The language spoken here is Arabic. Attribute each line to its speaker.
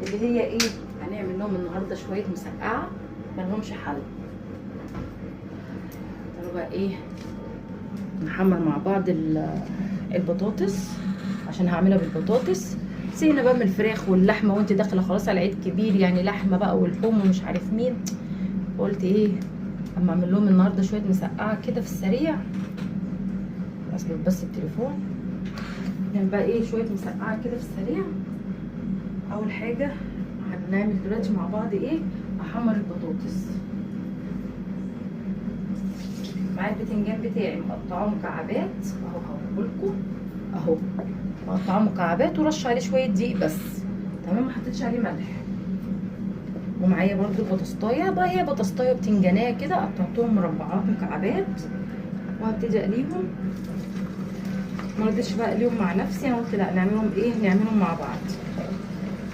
Speaker 1: اللي هي ايه، هنعمل لهم النهارده شويه مسقعه مالهمش حل. تعالوا بقى ايه نحمر مع بعض البطاطس، عشان هعملها بالبطاطس. سيبنا بقى من الفراخ واللحمه، وانت داخله خلاص على عيد كبير يعني لحمه بقى والحوم ومش عارف مين. قلت ايه اما اعمل لهم النهارده شويه مسقعه كده في السريع. اصبر بس التليفون. نعمل بقى ايه شويه مسقعه كده في السريع. اول حاجه هنعمل دلوقتي مع بعض ايه، احمر البطاطس. معايا البتنجان بتاعي مقطعاه مكعبات اهو، هوريهولكوا اهو. مقطعاه مكعبات ورش عليه شويه دقيق بس، تمام، ما حطيتش عليه ملح. ومعايا برضو بطاطايه بقى، هي بطاطايه بتنجانيه كده قطعتهم مربعات مكعبات، وهبتدي اقليهم. ما رضيتش بقى اقليهم مع نفسي، انا قلت لا نعملهم ايه، نعملهم مع بعض.